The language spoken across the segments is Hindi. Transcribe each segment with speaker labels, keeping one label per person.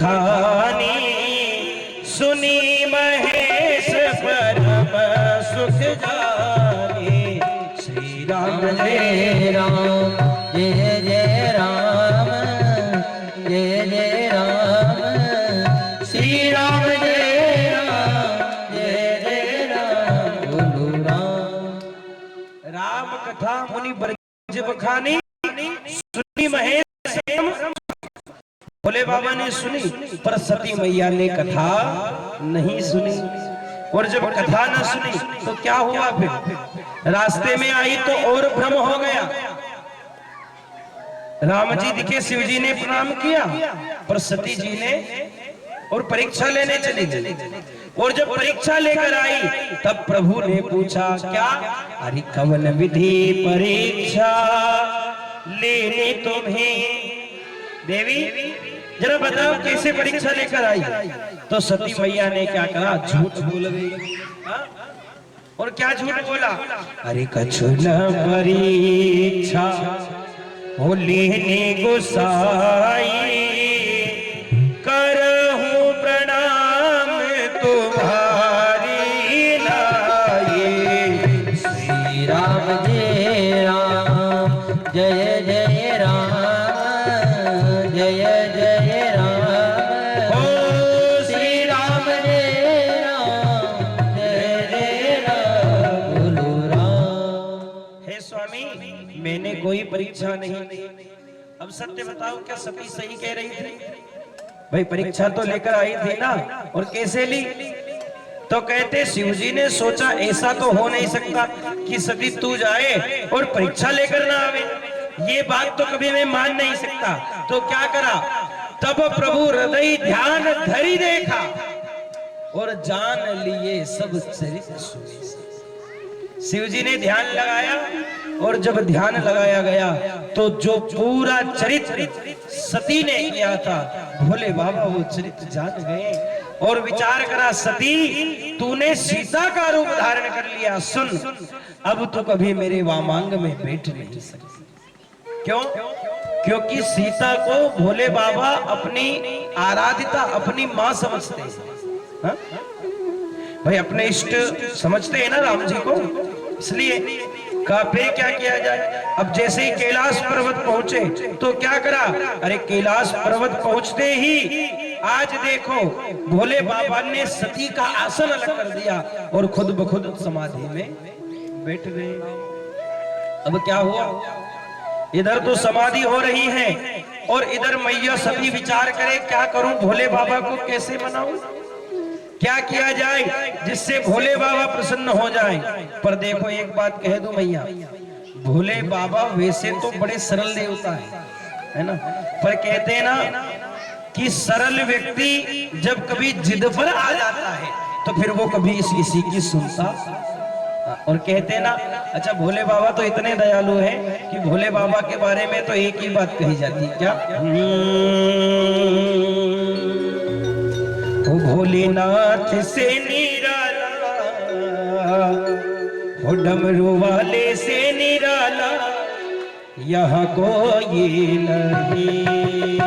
Speaker 1: कहानी सुनी महेश परम सुख जानी। श्री राम जय राम जय जय राम जय जय राम। श्री राम जय राम जय जय राम। बोलो राम। राम कथा मुनि ब्रज बखानी सुनी महेश भोले बाबा ने सुनी, पर सती मैया ने कथा नहीं सुनी। और जब कथा न सुनी तो क्या हुआ, फिर रास्ते में आई तो और भ्रम हो गया। राम जी दिखे, शिव जी ने प्रणाम किया, पर सती जी ने और परीक्षा लेने चली गई। और जब परीक्षा लेकर आई तब प्रभु ने पूछा, क्या? अरे कवन विधि परीक्षा लेने तुम्हें देवी, जरा बताओ कैसे परीक्षा लेकर आई? तो सती मैया ने क्या कहा, झूठ बोल गई। और क्या झूठ बोला? अरे कछु न परीक्षा हो लेने गोसाई, करहूं प्रणाम तुम्हारी लाई। श्री राम जय राम जय जय राम जय जय राम। हो श्री राम जय राम जय जय राम। बोलो राम। हे स्वामी, मैंने कोई परीक्षा नहीं। अब सत्य बताओ, क्या सती सही कह रही थी? भाई परीक्षा तो लेकर आई थी ना, और कैसे ली? तो कहते शिव जी ने सोचा ऐसा तो हो नहीं सकता कि सती तू जाए और परीक्षा लेकर ना आवे। ये बात तो कभी मैं मान नहीं सकता। तो क्या करा, तब प्रभु हृदय ध्यान धरी देखा और जान लिए सब चरित्र सुने। शिव जी ने ध्यान लगाया, और जब ध्यान लगाया गया तो जो पूरा चरित्र सती ने किया था, भोले बाबा वो चरित्र जान गए। और विचार करा, सती तूने सीता का रूप धारण कर लिया, सुन अब तो कभी मेरे वामांग में बैठ नहीं सकती। क्यों? क्योंकि सीता को भोले बाबा अपनी आराधिता, अपनी मां समझते हैं। हा? भाई अपने इष्ट समझते हैं ना राम जी को, इसलिए फिर क्या किया जाए। अब जैसे ही कैलाश पर्वत पहुंचे तो क्या करा, अरे कैलाश पर्वत पहुंचते ही आज देखो भोले बाबा ने सती का आसन अलग कर दिया और खुद ब खुद समाधि में बैठ गए। अब क्या हुआ, इधर तो समाधि हो रही है और इधर मैया सती विचार करे, क्या करूं, भोले बाबा को कैसे मनाऊं, क्या किया जाए जिससे भोले बाबा प्रसन्न हो जाए। पर देखो एक बात कह दूं मैया, भोले बाबा वैसे तो बड़े सरल देवता है ना, पर कहते हैं ना कि सरल व्यक्ति जब कभी जिद पर आ जाता है तो फिर वो कभी किसी की सुनता। और कहते हैं ना, अच्छा भोले बाबा तो इतने दयालु हैं कि भोले बाबा के बारे में तो एक ही बात कही जाती है, क्या? भोलेनाथ से निराला, हो डमरू वाले से निराला, यहाँ कोई नहीं,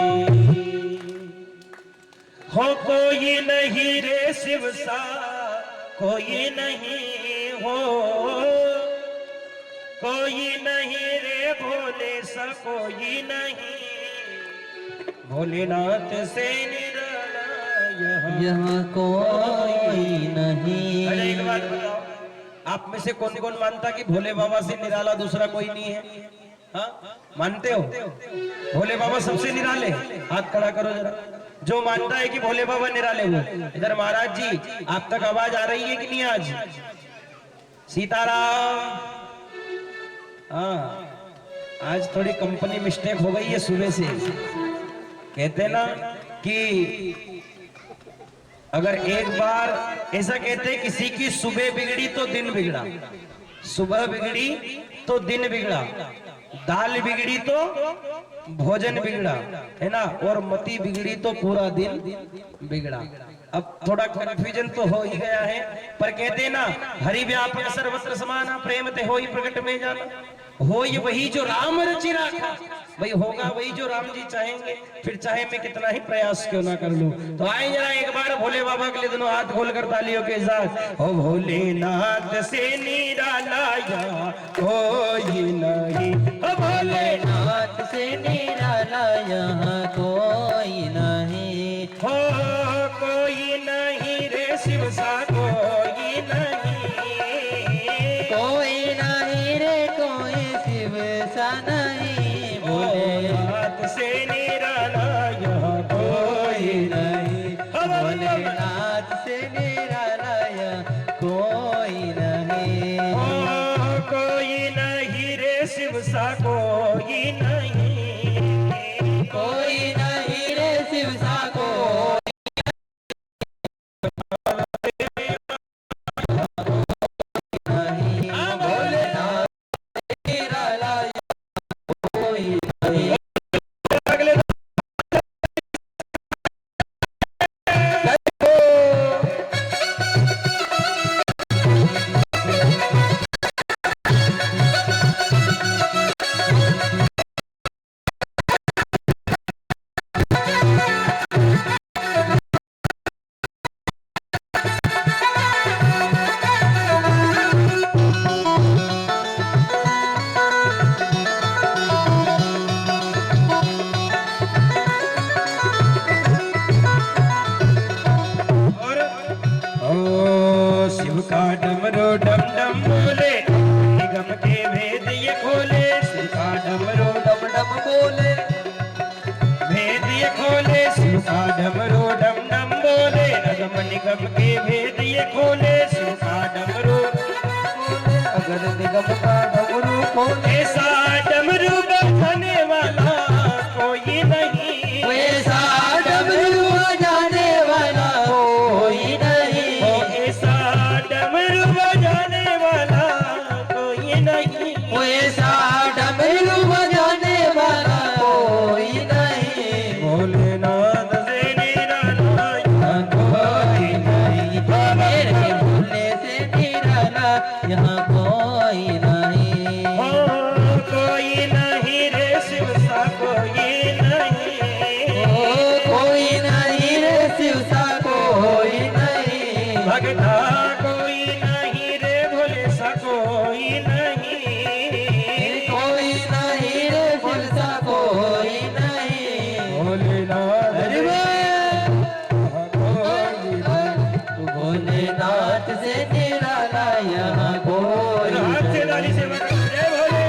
Speaker 1: हो कोई नहीं रे शिव सा, कोई नहीं हो, कोई नहीं रे भोले सा, कोई नहीं, भोलेनाथ से निराला यहाँ कोई नहीं। अरे एक बात बताओ, आप में से कौन कौन मानता कि भोले बाबा से निराला दूसरा कोई नहीं है? हाँ मानते हो? भोले बाबा सबसे निराले, हाथ खड़ा करो जरा जो मानता है कि भोले बाबा निराले हो। इधर महाराज जी, आप तक आवाज आ रही है कि नहीं? आज सीताराम। हाँ आज थोड़ी कंपनी मिस्टेक हो गई है सुबह से। कहते ना कि अगर एक बार ऐसा कहते किसी की सुबह बिगड़ी तो दिन बिगड़ा, सुबह बिगड़ी तो दिन बिगड़ा, दाल बिगड़ी तो भोजन बिगड़ा, है ना, और मति बिगड़ी तो पूरा दिन बिगड़ा। अब थोड़ा कंफ्यूजन तो हो ही गया है, पर कहते ना हरि व्यापक सर्वत्र समाना, प्रेम ते होई प्रकट में जाना, होई वही जो राम रचि राखा।
Speaker 2: भाई होगा वही जो राम जी चाहेंगे, फिर चाहे मैं कितना ही प्रयास क्यों ना कर लूं। तो आए जरा एक बार भोले बाबा के लिए दोनों हाथ खोलकर तालियों के साथ। ओ भोलेनाथ से निराला यहाँ कोई नहीं, ओ
Speaker 1: भोलेनाथ से निराला यहाँ कोई नहीं,
Speaker 2: हो कोई नहीं रे शिव सा कोई नहीं,
Speaker 1: कोई नहीं रे कोई शिव सा नहीं।
Speaker 2: भोलेनाथ से निराला यहाँ कोई नहीं,
Speaker 1: भोलेनाथ से निराला यहाँ कोई नहीं,
Speaker 2: हो कोई नहीं रे शिव सा कोई नहीं,
Speaker 1: कोई नहीं रे शिव सा कोई नहीं, भोलेनाथ निराला कोई नहीं।
Speaker 2: अगले शिव का डमरू डम डम बोले, निगम के भेद ये खोले, शिव का डमरू
Speaker 1: डम डम बोले,
Speaker 2: भेद ये खोले, शिव का डमरू डम डम बोले, निगम निगम के भेद ये खोले, शिव का डमरू
Speaker 1: अगर निगम का डमरू खोले,
Speaker 2: ऐसा डमरू बजाने वाला कोई नहीं,
Speaker 1: वैसा डमरू बजाने वाला कोई नहीं,
Speaker 2: ऐसा डमरू बजाने वाला कोई नहीं,
Speaker 1: वैसा डमरू बजाने वाला कोई नहीं।
Speaker 2: भोलेनाथ से निराला यहाँ
Speaker 1: कोई नहीं, मेरे भोले से निराला यहाँ कोई नहीं,
Speaker 2: हो कोई नहीं रे शिव सा कोई नहीं,
Speaker 1: कोई नहीं रे शिव सा कोई नहीं,
Speaker 2: भगता कोई नहीं रे भोले सा कोई नहीं,
Speaker 1: कोई नहीं रे फूल सा कोई नहीं।
Speaker 2: भोलेनाथ
Speaker 1: अरे वाह!
Speaker 2: कोई नहीं।
Speaker 1: भोलेनाथ से निराला यहाँ कोई
Speaker 2: हाथ से
Speaker 1: नहीं।
Speaker 2: ताली से बजाओ, जय भोले।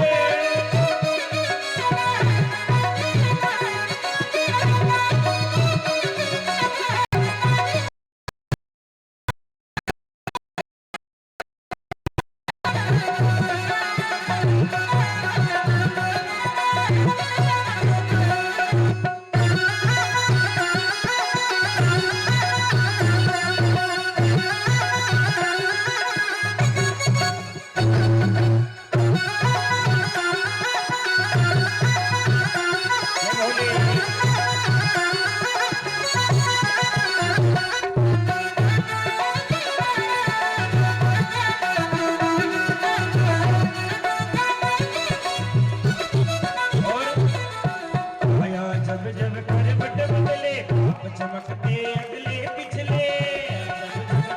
Speaker 2: चमकते अगले पिछले,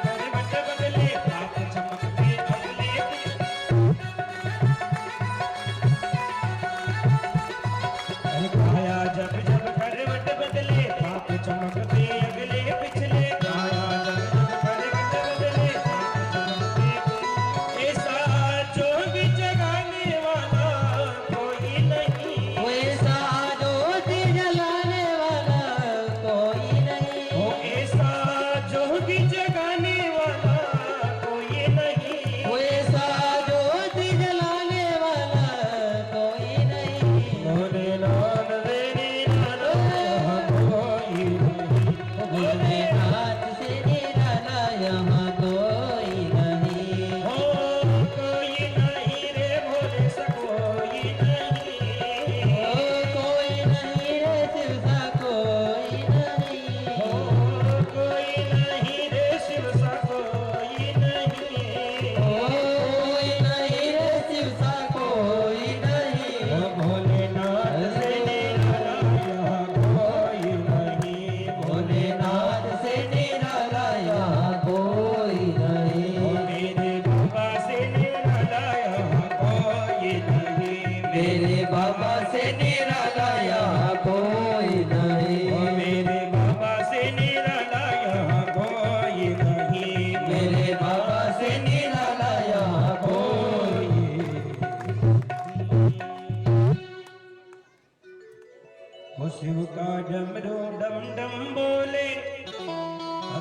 Speaker 2: करवट बदले पाप चमकते अगले काया जब जब करवट बदले पाप चमकते अगले पिछले, काया जब जब करवट बदले पाप चमकते, ऐसा जोग जगाने वाला कोई नहीं,
Speaker 1: वैसा ज्योति जलाने वाला कोई नहीं,
Speaker 2: ऐसा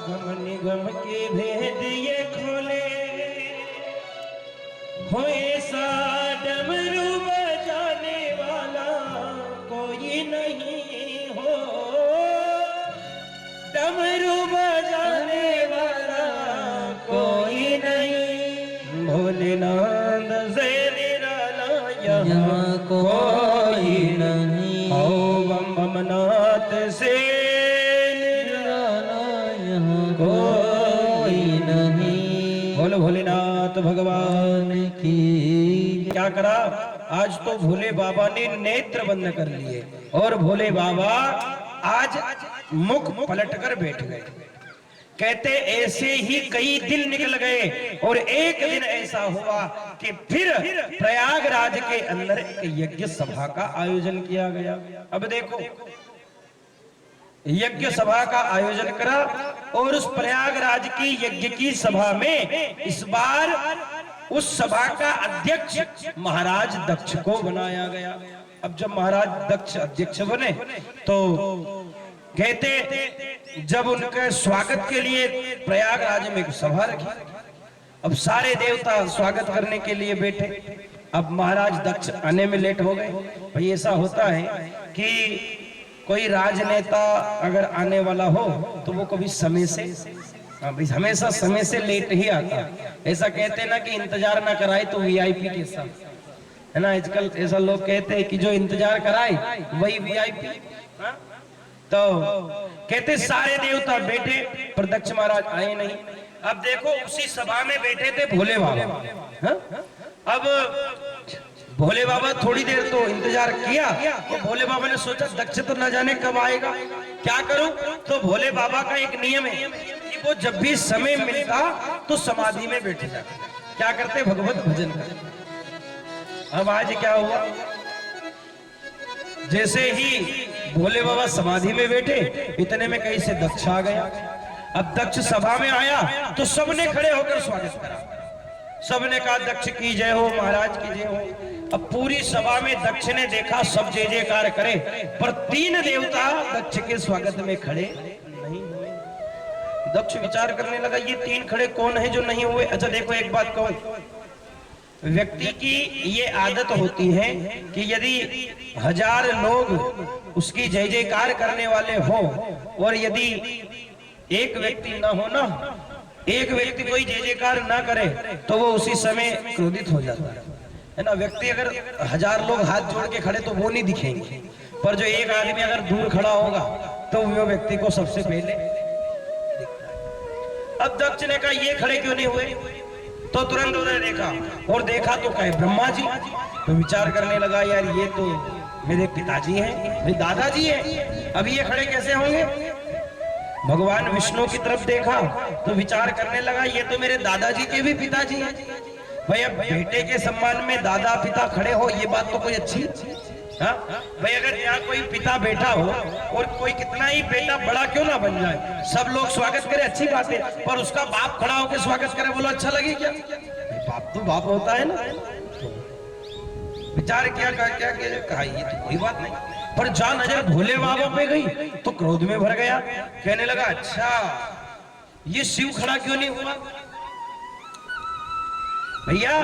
Speaker 2: गम निगम के भेद ये खोले हो, ऐसा डमरू बजाने वाला कोई नहीं हो, डमरू बजाने वाला कोई नहीं, भोलेनाथ से निराला यहाँ कोई नहीं, ओ बम बम नाथ से निराला यहाँ कोई नहीं। बोलो भोलेनाथ भगवान की। क्या करा, आज तो भोले बाबा ने नेत्र बंद कर लिए और भोले बाबा आज मुख पलटकर बैठ गए। कहते ऐसे ही कई दिन निकल गए और एक दिन ऐसा हुआ कि फिर प्रयागराज के अंदर एक यज्ञ सभा का आयोजन किया गया। अब देखो, यज्ञ सभा का आयोजन करा और उस प्रयागराज की यज्ञ की सभा में इस बार उस सभा का अध्यक्ष महाराज दक्ष को बनाया गया। अब जब महाराज दक्ष अध्यक्ष बने तो कहते जब उनके स्वागत के लिए प्रयागराज में एक सभा रखी। अब सारे देवता स्वागत करने के लिए बैठे। अब महाराज दक्ष आने में लेट हो गए। भाई ऐसा होता है कि कोई राजनेता अगर आने वाला हो तो वो कभी समय से, हमेशा समय से लेट ही आता। ऐसा कहते हैं ना कि इंतजार ना कराए तो वीआईपी के साथ, है ना। आजकल ऐसा लोग कहते हैं कि जो इंतजार कराए वही वीआईपी। तो कहते सारे देवता बैठे पर दक्ष महाराज आए नहीं। अब देखो उसी सभा में बैठे थे भोले बाबा। हाँ? अब भोले बाबा थोड़ी देर तो इंतजार किया तो भोले बाबा ने सोचा दक्ष तो न जाने कब आएगा, क्या करूं। तो भोले बाबा का एक नियम है कि वो जब भी समय मिलता तो समाधि में बैठ जाते। क्या करते, भगवत भजन करते। अब आज क्या हुआ, जैसे ही भोले बाबा समाधि में बैठे इतने में कहीं से दक्ष आ गया। अब दक्ष सभा में आया तो सबने खड़े होकर स्वागत करा। सबने कहा दक्ष की जय हो, महाराज की जय हो। अब पूरी सभा में दक्ष ने देखा सब जय जयकार करे पर 3 देवता दक्ष के स्वागत में खड़े नहीं हुए। दक्ष विचार करने लगा ये 3 खड़े कौन है जो नहीं हुए। अच्छा देखो एक बात कहूं, व्यक्ति की ये आदत होती है कि यदि 1000 लोग उसकी जय जयकार करने वाले हो और यदि एक व्यक्ति ना हो ना, एक व्यक्ति कोई जय जयकार ना करे तो वो उसी समय क्रोधित हो जाता है ना। व्यक्ति अगर 1000 लोग हाथ जोड़ के खड़े तो वो नहीं दिखेंगे, पर जो एक आदमी अगर दूर खड़ा होगा तो वो व्यक्ति को सबसे पहले दिखता है। अब दक्ष ने कहा ये खड़े क्यों नहीं हुए, तो तुरंत उन्होंने देखा और देखा तो कहे ब्रह्मा जी। तो विचार करने लगा यार ये तो मेरे पिताजी हैं, मेरे दादाजी हैं, अब ये खड़े कैसे होंगे। भगवान विष्णु की तरफ देखा तो विचार करने लगा ये तो मेरे दादाजी के भी पिताजी हैं। भाई अब बेटे के सम्मान में दादा पिता खड़े हो ये बात तो कोई अच्छी। हाँ भाई अगर यहाँ कोई पिता बैठा हो और कोई कितना ही बेटा बड़ा क्यों ना बन जाए, सब लोग स्वागत करे अच्छी बात है, पर उसका बाप खड़ा होकर स्वागत करे बोलो अच्छा लगे क्या। बाप तो बाप होता है ना। विचार किया क्या कहा ये तो कोई बात नहीं, पर जहाँ नजर भोले बाबा पे गई तो क्रोध में भर गया। कहने लगा अच्छा ये शिव खड़ा क्यों नहीं हुआ। भैया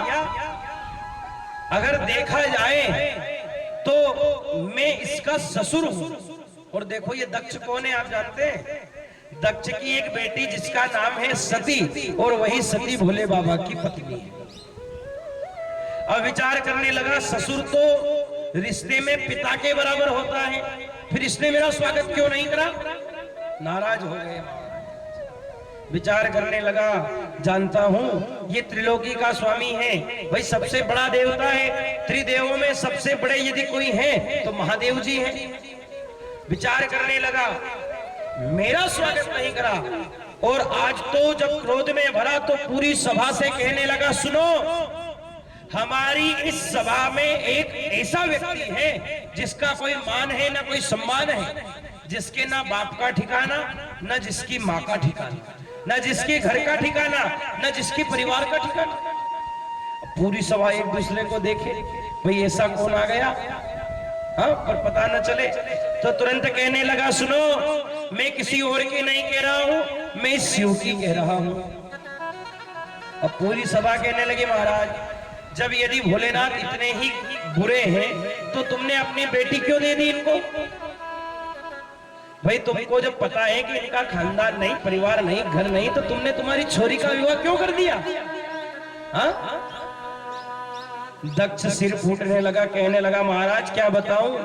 Speaker 2: अगर देखा जाए तो मैं इसका ससुर हूं। और देखो ये दक्ष कौन है आप जानते हैं, दक्ष की एक बेटी जिसका नाम है सती और वही सती भोले बाबा की पत्नी है। अब विचार करने लगा ससुर तो रिश्ते में पिता के बराबर होता है, फिर इसने मेरा स्वागत क्यों नहीं करा। नाराज हो गए। विचार करने लगा जानता हूं ये त्रिलोकी का स्वामी है, भाई सबसे बड़ा देवता है, त्रिदेवों में सबसे बड़े यदि कोई है तो महादेव जी हैं। विचार करने लगा मेरा स्वागत नहीं करा। और आज तो जब क्रोध में भरा तो पूरी सभा से कहने लगा सुनो, हमारी इस सभा में एक ऐसा व्यक्ति है जिसका कोई मान है ना कोई सम्मान है, जिसके ना बाप का ठिकाना ना जिसकी माँ का ठिकाना, ना जिसके घर का ठिकाना ना जिसके परिवार का ठिकाना। पूरी सभा एक दूसरे को देखे भाई ऐसा कौन आ गया, हाँ पर पता न चले। तो तुरंत कहने लगा सुनो मैं किसी और की नहीं कह रहा हूं, मैं शिव की कह रहा हूं। अब पूरी सभा कहने लगी महाराज, जब यदि भोलेनाथ इतने ही बुरे हैं तो तुमने अपनी बेटी क्यों दे दी इनको? भाई तुमको जब पता है कि इनका खानदान नहीं, परिवार नहीं, घर नहीं, तो तुमने तुम्हारी छोरी का विवाह क्यों कर दिया? हाँ? दक्ष सिर फूटने लगा, कहने लगा महाराज क्या बताऊं,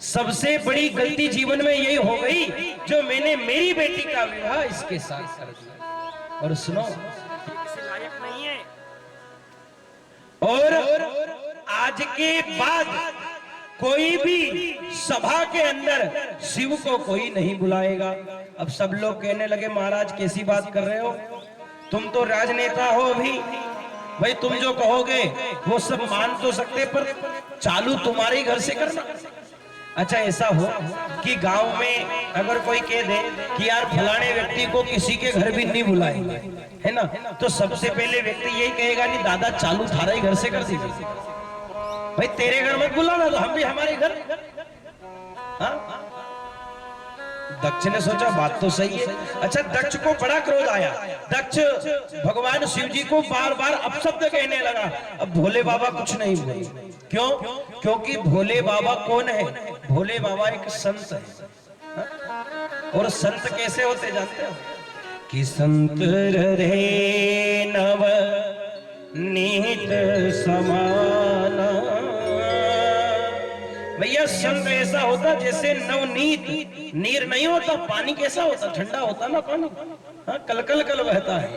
Speaker 2: सबसे बड़ी गलती जीवन में यही हो गई जो मैंने मेरी बेटी का विवाह इसके साथ कर दिया। और सुनो, इसे लायक नहीं है, और आज के बाद कोई भी सभा के अंदर शिव को कोई नहीं बुलाएगा। अब सब लोग कहने लगे महाराज कैसी बात कर रहे हो, तुम तो राजनेता हो अभी, भाई तुम जो कहोगे वो सब मान तो सकते, पर चालू तुम्हारे घर से करना। अच्छा ऐसा हो कि गांव में अगर कोई कह दे कि यार फलाने व्यक्ति को किसी के घर भी नहीं बुलाएंगे, है ना, तो सबसे पहले व्यक्ति यही कहेगा नहीं दादा चालू थारा ही घर से कर दीजिए, भाई तेरे घर मत बुलाना तो हम भी हमारे घर। हाँ? दक्ष ने सोचा बात तो सही है। अच्छा दक्ष को बड़ा क्रोध आया, दक्ष भगवान शिव जी को बार बार अपशब्द कहने लगा। अब भोले बाबा कुछ नहीं बोले, क्यों? क्योंकि भोले बाबा कौन है? भोले बाबा एक संत है। हाँ? और संत कैसे होते जानते हो? कि संत रे नव नीत समाना। भैया संत ऐसा होता जैसे नवनीत, नीर नहीं होता, पानी कैसा होता? ठंडा होता ना पानी, हाँ कल कल कल बहता है,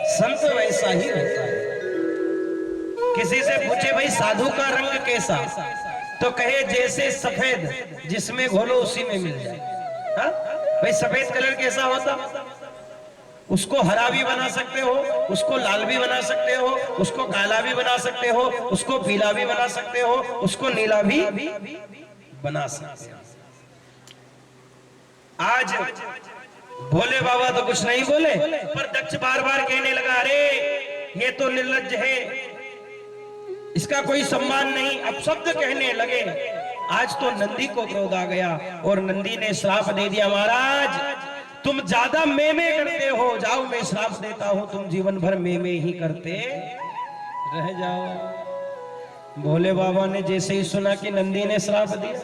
Speaker 2: संत वैसा ही रहता है। किसी से पूछे भाई साधु का रंग कैसा, तो कहे जैसे सफेद, जिसमें घोलो उसी में मिल जाए। हाँ भाई सफेद कलर कैसा होता? उसको हरा भी बना सकते हो, उसको लाल भी बना सकते हो, उसको काला भी बना सकते हो, उसको पीला भी बना सकते हो, उसको नीला भी बना सकते हो। आज भोले बाबा तो कुछ नहीं बोले, पर दक्ष बार बार कहने लगा अरे ये तो निर्लज्ज है, इसका कोई सम्मान नहीं, अपशब्द कहने लगे। आज तो नंदी को क्रोध आ गया और नंदी ने श्राप दे दिया, महाराज तुम ज्यादा मैं करते हो, जाओ मैं श्राप देता हूं, तुम जीवन भर मैं ही करते रह जाओ। भोले बाबा ने जैसे ही सुना कि नंदी ने श्राप दिया,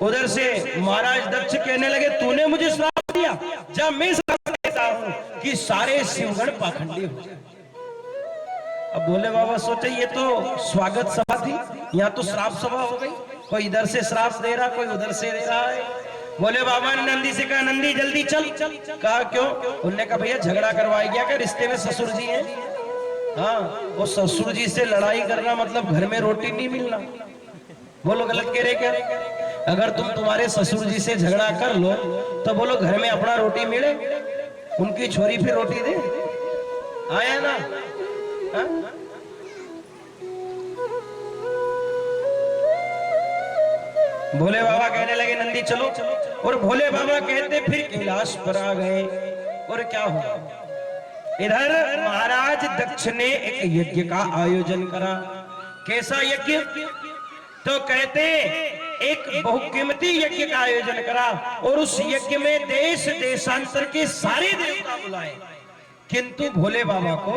Speaker 2: उधर से महाराज दक्ष कहने लगे तूने मुझे श्राप दिया, जब मैं श्राप देता हूं कि सारे शिवगण पाखंडी हो जाए। अब भोले बाबा सोचे ये तो स्वागत सभा थी, यहाँ तो श्राप सभा हो गई, कोई इधर से श्राप दे रहा, कोई उधर से दे रहा है। भोले बाबा ने नंदी से कहा नंदी जल्दी चल। कहा क्यों? उन्होंने कहा भैया झगड़ा करवाई गया, क्या रिश्ते में ससुर जी हैं। हाँ वो ससुर जी से लड़ाई करना मतलब घर में रोटी नहीं मिलना। बोलो गलत कह रहे क्या? अगर तुम तुम्हारे ससुर जी से झगड़ा कर लो तो बोलो घर में अपना रोटी मिले, उनकी छोरी फिर रोटी दे, आया ना? हाँ? भोले बाबा कहने लगे नंदी चलो, और भोले बाबा कहते फिर कैलाश पर आ गए। और क्या हुआ? इधर महाराज दक्ष ने एक यज्ञ का आयोजन करा। कैसा यज्ञ? तो कहते एक बहुकीमती यज्ञ का आयोजन करा, और उस यज्ञ में देश देशांतर के सारे देवता बुलाए, किंतु भोले बाबा को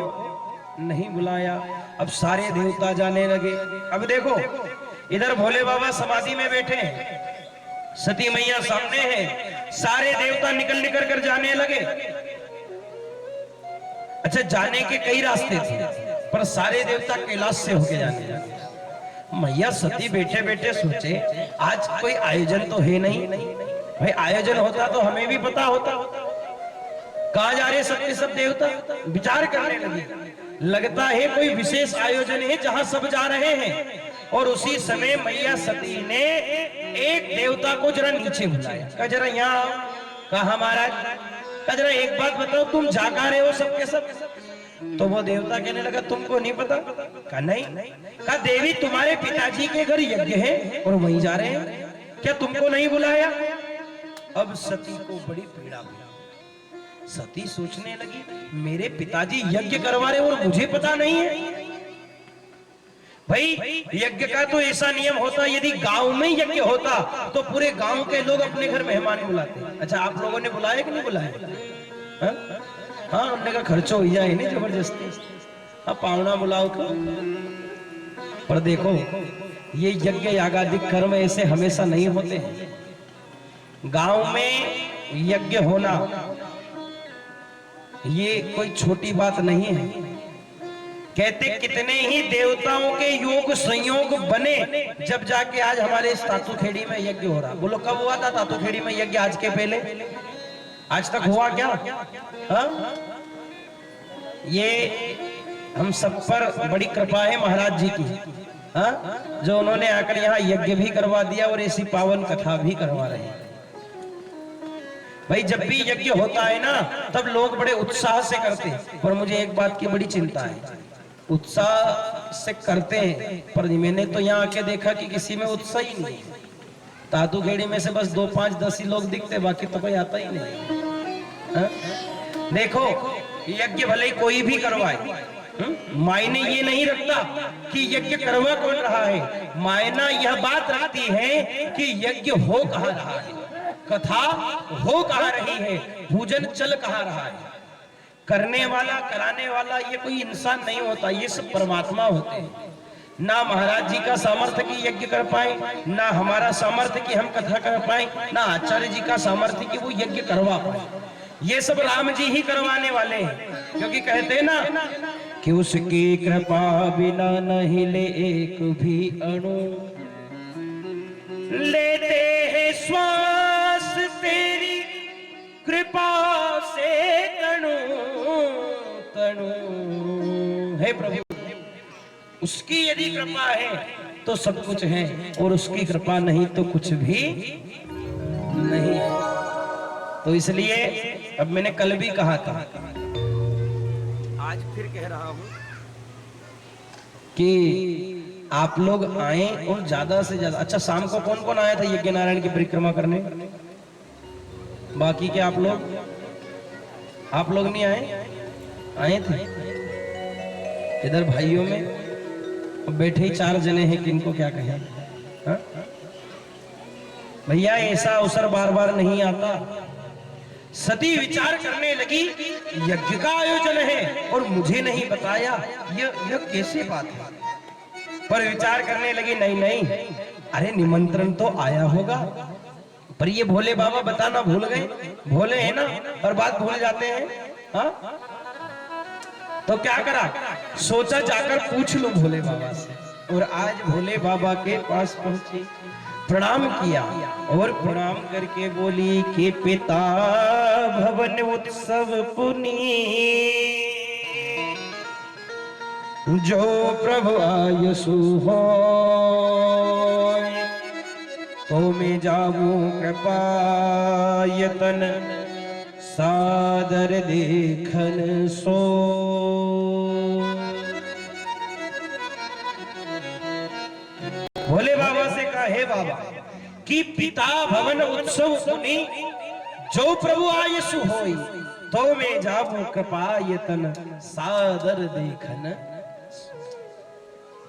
Speaker 2: नहीं बुलाया। अब सारे देवता जाने लगे। अब देखो इधर भोले बाबा समाधि में बैठे हैं, सती मैया सामने है, सारे देवता निकल कर जाने लगे। अच्छा जाने के कई रास्ते थे, पर सारे देवता कैलाश से होके जाने लगे। मैया सती बैठे बैठे सोचे आज कोई आयोजन तो है नहीं, भाई आयोजन होता तो हमें भी पता होता। कहां जा रहे सबके सब देवता? विचार करने लगे, लगता है कोई विशेष आयोजन है जहां सब जा रहे हैं। और उसी समय मैया सती ने एक देवता को जरा नीचे बुलाया, कहा जरा यहाँ। कहा महाराज, कहा जरा एक बात बताओ, तुम जागा रहे हो सबके सब? तो वो देवता कहने लगा तुमको नहीं पता? कहा नहीं। कहा देवी तुम्हारे पिताजी के घर यज्ञ है और वहीं जा रहे हैं, क्या तुमको नहीं बुलाया? अब सती को बड़ी पीड़ा हुई। सती सोचने लगी मेरे पिताजी यज्ञ करवा रहे और मुझे पता नहीं है। भाई यज्ञ का तो ऐसा नियम होता, यदि गांव में यज्ञ होता तो पूरे गांव के लोग अपने घर मेहमान बुलाते। अच्छा, आप लोगों ने बुलाया कि नहीं बुलाया? हाँ, हमने का खर्चो हो जाए नहीं जबरदस्ती, हाँ पावना बुलाओ तो। पर देखो, ये यज्ञ यागादिक कर्म ऐसे हमेशा नहीं होते हैं। गांव में यज्ञ होना ये कोई छोटी बात नहीं है। कहते कितने ही देवताओं के योग संयोग बने, जब जाके आज हमारे इस तातूखेड़ी में यज्ञ हो रहा। बोलो कब हुआ था तातूखेड़ी में यज्ञ? आज के पहले? आज तक हुआ क्या? हा? ये हम सब पर बड़ी कृपा है महाराज जी की, हा? जो उन्होंने आकर यहाँ यज्ञ भी करवा दिया और ऐसी पावन कथा भी करवा रहे हैं। भाई जब भी यज्ञ होता है ना, तब लोग बड़े उत्साह से करते हैं, पर मुझे एक बात की बड़ी चिंता है। उत्साह से करते हैं, पर मैंने तो यहाँ आके देखा कि किसी में उत्साह ही नहीं। तातूखेड़ी में से बस 2, 5, 10 ही लोग दिखते, बाकी तो कोई आता ही नहीं। हा? देखो, यज्ञ भले ही कोई भी करवाए, मायने ये नहीं रखता कि यज्ञ करवा कौन रहा है। मायना यह बात रखती है कि यज्ञ हो कहाँ रहा है, कथा हो कहाँ रही है, पूजन चल कहाँ रहा है। करने वाला, कराने वाला ये कोई इंसान नहीं होता, ये सब परमात्मा होते हैं। ना महाराज जी का सामर्थ्य कि यज्ञ कर पाए, ना हमारा सामर्थ्य कि हम कथा कर पाए, ना आचार्य जी का सामर्थ्य कि वो यज्ञ करवा पाए। ये सब राम जी ही करवाने वाले हैं, क्योंकि कहते हैं ना कि उसकी कृपा बिना नहीं ले एक भी अणु, लेते हैं श्वास तेरी कृपा से तणु तणु। हे प्रभु, उसकी यदि कृपा है तो सब कुछ है, और उसकी कृपा नहीं तो कुछ भी नहीं है। तो इसलिए अब मैंने कल भी कहा था, आज फिर कह रहा हूं कि आप लोग आए और ज्यादा से ज्यादा। अच्छा, शाम को कौन कौन आया था यज्ञ नारायण की परिक्रमा करने? बाकी के आप लोग नहीं आए? आए थे इधर भाइयों में बैठे ही 4 जने हैं, किनको क्या कहें। हाँ? भैया ऐसा अवसर बार बार नहीं आता। सती विचार करने लगी यज्ञ का आयोजन है और मुझे नहीं बताया, यह कैसे बात है। पर विचार करने लगी, नहीं, अरे निमंत्रण तो आया होगा, पर ये भोले बाबा बताना भूल गए। भोले है ना, और बात भूल जाते हैं। हाँ? तो क्या करा, सोचा जाकर पूछ लो भोले बाबा से। और आज भोले बाबा के पास पहुंची, प्रणाम किया और प्रणाम करके बोली कि पिता भवन उत्सव पुनी, जो प्रभु आयसु हो तो मैं जाऊं कृपायतन, सादर देखन सो। भोले बाबा से कहा, हे बाबा कि पिता भवन उत्सव सुनी, जो प्रभु आयसु होई तो मैं जाऊं कृपायतन, सादर देखन।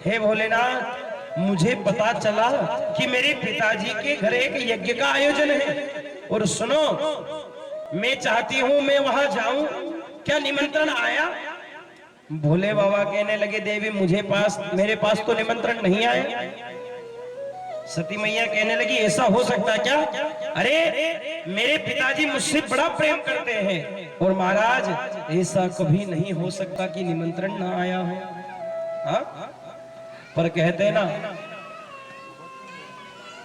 Speaker 2: हे भोलेनाथ, मुझे पता चला कि मेरे पिताजी के घर एक यज्ञ का आयोजन है, और सुनो, मैं चाहती हूं मैं वहां जाऊं, क्या निमंत्रण आया? भोले बाबा कहने लगे, देवी मेरे पास तो निमंत्रण नहीं आया। सती मैया कहने लगी, ऐसा हो सकता क्या? अरे मेरे पिताजी मुझसे बड़ा प्रेम करते हैं, और महाराज ऐसा कभी नहीं हो सकता कि निमंत्रण ना आया हो। हाँ? पर कहते ना,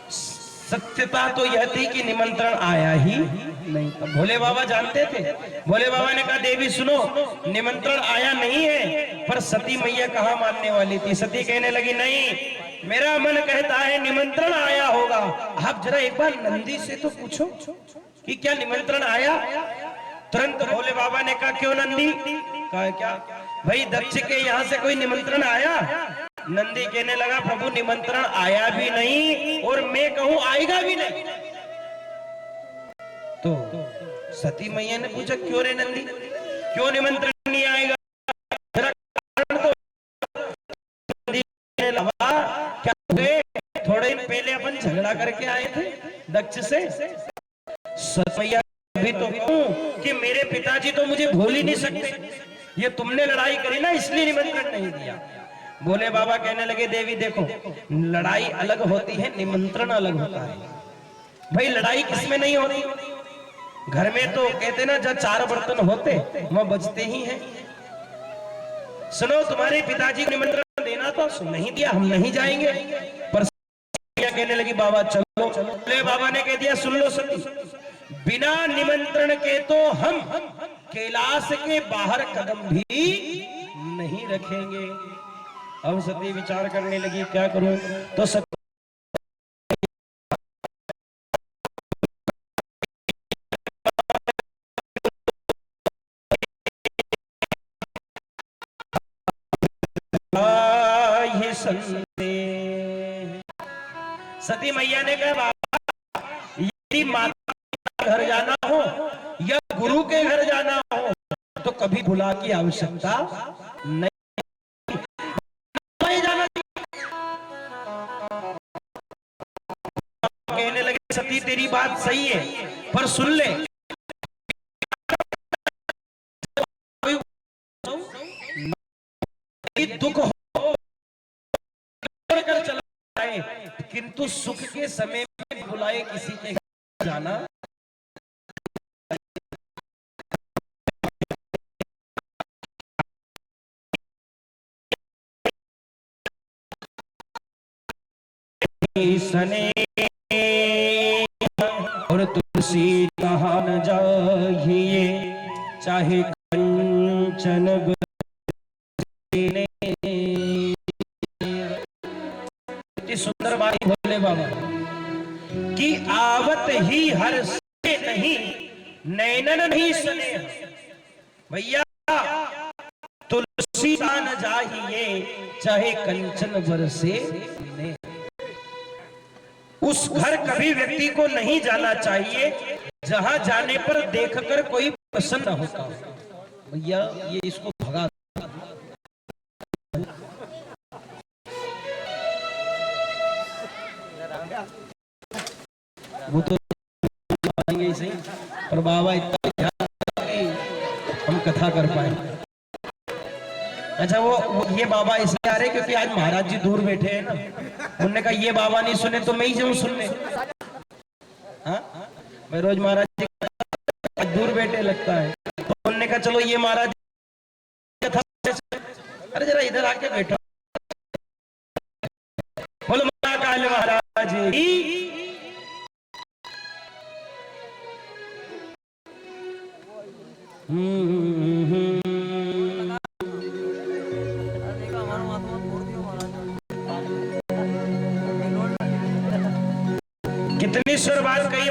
Speaker 2: सत्यता तो यह थी कि निमंत्रण आया ही नहीं था। भोले बाबा जानते थे। भोले बाबा ने कहा, देवी सुनो, निमंत्रण आया नहीं है। पर सती मैया कहाँ मानने वाली थी। सती कहने लगी, नहीं, मेरा मन कहता है निमंत्रण आया होगा। आप जरा एक बार नंदी से तो पूछो कि क्या निमंत्रण आया। तुरंत भोले बाबा ने कहा, क्यों नंदी? कहा क्या भाई, दक्ष के यहाँ से कोई निमंत्रण आया? नंदी कहने लगा, प्रभु निमंत्रण आया भी नहीं और मैं कहूं आएगा भी नहीं। तो सती मैया ने पूछा, क्यों रे नंदी, क्यों निमंत्रण नहीं आएगा? झगड़ा करके आए थे दक्ष से? सतमैया भी तो हूं कि मेरे पिताजी तो मुझे भूल ही नहीं सकते, ये तुमने लड़ाई करी ना इसलिए निमंत्रण नहीं दिया। भोले बाबा कहने लगे देवी देखो, लड़ाई अलग होती है, निमंत्रण अलग होता है। भाई लड़ाई किसमें नहीं होती? घर में तो कहते ना जब 4 बर्तन होते वह बजते ही हैं। सुनो, तुम्हारे पिताजी को निमंत्रण देना तो नहीं दिया, हम नहीं जाएंगे। पर कहने लगी बाबा चलो। भोले बाबा ने कह दिया सुन लो सती, बिना निमंत्रण के तो हम कैलाश के बाहर कदम भी नहीं रखेंगे। अब सती विचार करने लगी क्या करूं, तो सती सती मैया ने कहा बाबा यदि माता के घर जाना हो या गुरु के घर जाना हो तो कभी बुला की आवश्यकता नहीं जाना। कहने लगे सती तेरी बात सही है, पर सुन ले, दुख हो कर चला जाए किंतु सुख के समय में बुलाए किसी के घर जाना सने और तुलसी कहा न जाइए चाहे कंचन सुंदर बात भोले बाबा कि आवत ही हर से नहीं नैनन नहीं सने। भैया तुलसी का न जाइए चाहे कंचन बरसे। उस घर कभी व्यक्ति को नहीं जाना चाहिए जहां जाने पर देखकर कोई प्रसन्न होता। भैया ये इसको भगा वो तो आएंगे सही, पर बाबा इतना ध्यान हम कथा कर पाए। अच्छा वो ये बाबा इसलिए आ रहे क्योंकि आज महाराज जी दूर बैठे हैं ना, उन्होंने कहा ये बाबा नहीं सुने तो मैं ही जाऊं सुनने। हाँ मैं रोज महाराज जी दूर बैठे लगता है, तो उन्होंने कहा चलो ये महाराज कथा, अरे जरा इधर आके बैठो। बोलो महाकाल महाराज जी। कितनी सुर बात कही